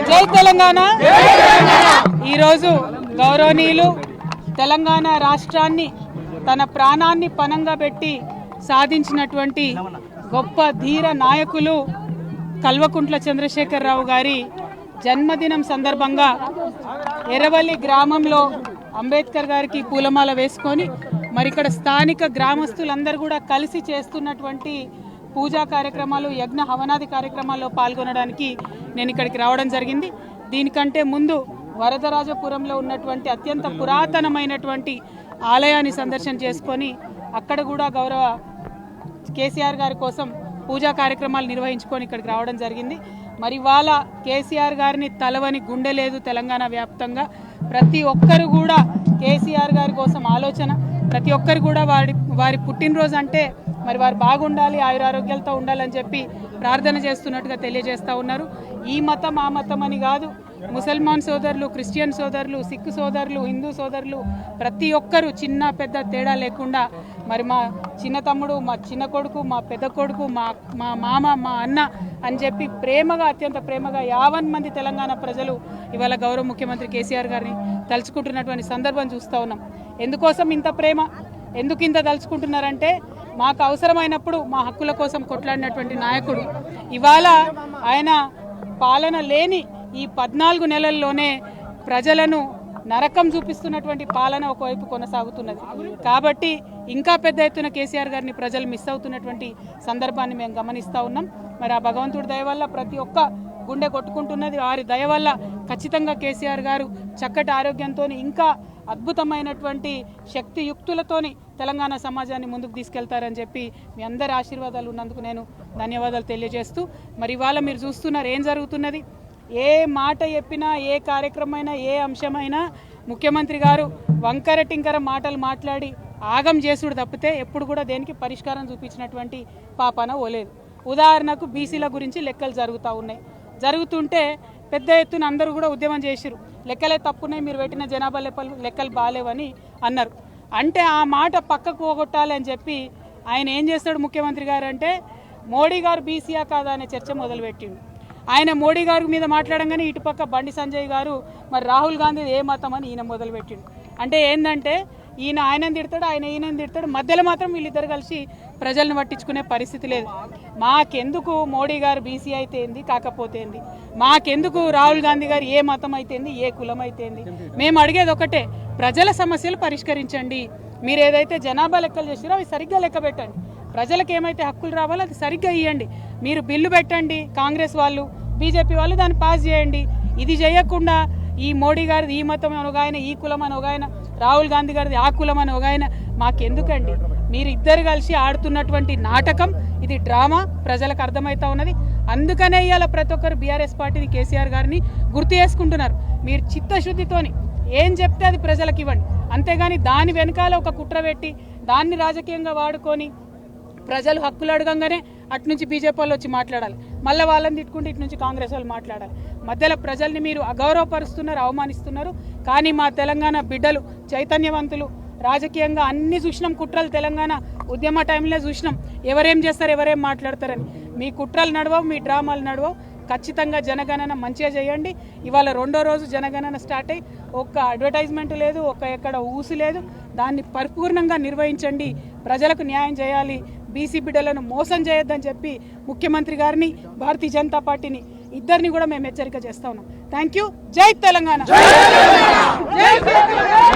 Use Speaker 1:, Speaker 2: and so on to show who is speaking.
Speaker 1: జై తెలంగాణ. ఈరోజు గౌరవనీయులు తెలంగాణ రాష్ట్రాన్ని తన ప్రాణాన్ని పణంగా పెట్టి సాధించినటువంటి గొప్ప ధీర నాయకులు కల్వకుంట్ల చంద్రశేఖరరావు గారి జన్మదినం సందర్భంగా ఎర్రవల్లి గ్రామంలో అంబేద్కర్ గారికి పూలమాల వేసుకొని మరి ఇక్కడ స్థానిక గ్రామస్తులందరూ కూడా కలిసి చేస్తున్నటువంటి పూజా కార్యక్రమాలు, యజ్ఞ హవనాది కార్యక్రమాల్లో పాల్గొనడానికి నేను ఇక్కడికి రావడం జరిగింది. దీనికంటే ముందు వరదరాజపురంలో ఉన్నటువంటి అత్యంత పురాతనమైనటువంటి ఆలయాన్ని సందర్శన చేసుకొని అక్కడ కూడా గౌరవ కేసీఆర్ గారి కోసం పూజా కార్యక్రమాలు నిర్వహించుకొని ఇక్కడికి రావడం జరిగింది. మరి వాళ్ళ కేసీఆర్ గారిని తలవని గుండె లేదు తెలంగాణ వ్యాప్తంగా. ప్రతి ఒక్కరు కూడా కేసీఆర్ గారి కోసం ఆలోచన, ప్రతి ఒక్కరు కూడా వారి పుట్టినరోజు అంటే మరి వారు బాగుండాలి, ఆయురారోగ్యాలతో ఉండాలని చెప్పి ప్రార్థన చేస్తున్నట్టుగా తెలియజేస్తూ ఉన్నారు. ఈ మతం ఆ మతం అని కాదు, ముసల్మాన్ సోదరులు, క్రిస్టియన్ సోదరులు, సిక్ సోదరులు, హిందూ సోదరులు ప్రతి ఒక్కరు చిన్న పెద్ద తేడా లేకుండా మరి మా చిన్న తమ్ముడు, మా చిన్న కొడుకు, మా పెద్ద కొడుకు, మా మామ, మా అన్న అని చెప్పి ప్రేమగా, అత్యంత ప్రేమగా 50 మంది తెలంగాణ ప్రజలు ఇవాళ గౌరవ ముఖ్యమంత్రి కేసీఆర్ గారిని తలుచుకుంటున్నటువంటి సందర్భం చూస్తూ ఉన్నాం. ఎందుకోసం ఇంత ప్రేమ, ఎందుకు ఇంత తలుచుకుంటున్నారంటే మాకు అవసరమైనప్పుడు మా హక్కుల కోసం కొట్లాడినటువంటి నాయకుడు. ఇవాళ ఆయన పాలన లేని ఈ 14 నెలల్లోనే ప్రజలను నరకం చూపిస్తున్నటువంటి పాలన ఒకవైపు కొనసాగుతున్నది. కాబట్టి ఇంకా పెద్ద ఎత్తున కేసీఆర్ గారిని ప్రజలు మిస్ అవుతున్నటువంటి సందర్భాన్ని మేము గమనిస్తూ ఉన్నాం. మరి ఆ భగవంతుడి దయ వల్ల ప్రతి ఒక్క గుండె కొట్టుకుంటున్నది. వారి దయ వల్ల ఖచ్చితంగా కేసీఆర్ గారు చక్కటి ఆరోగ్యంతో ఇంకా అద్భుతమైనటువంటి శక్తియుక్తులతోని తెలంగాణ సమాజాన్ని ముందుకు తీసుకెళ్తారని చెప్పి మీ అందరి ఆశీర్వాదాలు ఉన్నందుకు నేను ధన్యవాదాలు తెలియజేస్తూ, మరి ఇవాళ మీరు చూస్తున్నారు ఏం జరుగుతున్నది. ఏ మాట చెప్పినా, ఏ కార్యక్రమమైనా, ఏ అంశమైనా ముఖ్యమంత్రి గారు వంకర టింకర మాటలు మాట్లాడి ఆగం చేసుడు తప్పితే ఎప్పుడు కూడా దేనికి పరిష్కారం చూపించినటువంటి పాపన ఓలేదు. ఉదాహరణకు బీసీల గురించి లెక్కలు జరుగుతూ ఉన్నాయి. జరుగుతుంటే పెద్ద ఎత్తున అందరూ కూడా ఉద్యమం చేసిరు. లెక్కలే తప్పున్నాయి, మీరు పెట్టిన జనాభా లెక్కలు బాగాలేవని అన్నారు. అంటే ఆ మాట పక్కకు పోగొట్టాలి అని చెప్పి ఆయన ఏం చేస్తాడు ముఖ్యమంత్రి గారు అంటే, మోడీ గారు బీసీయా కాదా అనే చర్చ మొదలుపెట్టిండు. ఆయన మోడీ గారి మీద మాట్లాడంగానే ఇటుపక్క బండి సంజయ్ గారు మరి రాహుల్ గాంధీ ఏ మతం అని ఈయన మొదలుపెట్టిండు. అంటే ఏంటంటే ఈయన ఆయనని తిడతాడు, ఆయన ఈయనని తిడతాడు, మధ్యలో మాత్రం వీళ్ళిద్దరు కలిసి ప్రజలను పట్టించుకునే పరిస్థితి లేదు. మాకెందుకు మోడీ గారు బీసీ అయితే ఏంది, కాకపోతే ఏంది, మాకెందుకు రాహుల్ గాంధీ గారు ఏ మతం అయితేంది, ఏ కులం అయితేంది, మేము అడిగేది ఒకటే, ప్రజల సమస్యలు పరిష్కరించండి. మీరు ఏదైతే జనాభా లెక్కలు చేసిరో అవి సరిగ్గా లెక్క పెట్టండి. ప్రజలకు ఏమైతే హక్కులు రావాలో అది సరిగ్గా ఇవ్వండి. మీరు బిల్లు పెట్టండి, కాంగ్రెస్ వాళ్ళు, బీజేపీ వాళ్ళు దాన్ని పాస్ చేయండి. ఇది చేయకుండా ఈ మోడీ గారిది ఈ మతం అని ఒక ఆయన, ఈ కులం అని ఒక ఆయన, రాహుల్ గాంధీ గారిది ఆ కులం అని ఒక ఆయన, మాకెందుకండి? మీరు ఇద్దరు కలిసి ఆడుతున్నటువంటి నాటకం ఇది, డ్రామా ప్రజలకు అర్థమవుతా ఉన్నది. అందుకనే ఇవాళ ప్రతి ఒక్కరు బీఆర్ఎస్ పార్టీని, కేసీఆర్ గారిని గుర్తు చేసుకుంటున్నారు. మీరు చిత్తశుద్ధితోని ఏం చెప్తే అది ప్రజలకు ఇవ్వండి, అంతేగాని దాని వెనకాల ఒక కుట్ర పెట్టి దాన్ని రాజకీయంగా వాడుకొని ప్రజలు హక్కులు అడగంగానే అటు నుంచి బీజేపీ వాళ్ళు వచ్చి మాట్లాడాలి, మళ్ళీ వాళ్ళని తిట్టుకుంటే ఇటు నుంచి కాంగ్రెస్ వాళ్ళు మాట్లాడాలి. మధ్యలో ప్రజల్ని మీరు అగౌరవపరుస్తున్నారు, అవమానిస్తున్నారు. కానీ మా తెలంగాణ బిడ్డలు చైతన్యవంతులు, రాజకీయంగా అన్ని చూసినాం కుట్రలు, తెలంగాణ ఉద్యమ టైంలో చూసినాం ఎవరేం చేస్తారు, ఎవరేం మాట్లాడతారని. మీ కుట్రలు నడవవు, మీ డ్రామాలు నడవవు. ఖచ్చితంగా జనగణన మంచిగా చేయండి. ఇవాళ 2వ రోజు జనగణన స్టార్ట్ అయ్యి ఒక్క అడ్వర్టైజ్మెంట్ లేదు, ఎక్కడ ఊసు లేదు. దాన్ని పరిపూర్ణంగా నిర్వహించండి, ప్రజలకు న్యాయం చేయాలి, బీసీ బిడ్డలను మోసం చేయొద్దని చెప్పి ముఖ్యమంత్రి గారిని, భారతీయ జనతా పార్టీని ఇద్దరిని కూడా మేము హెచ్చరిక చేస్తా ఉన్నాం. Thank you. జై తెలంగాణ.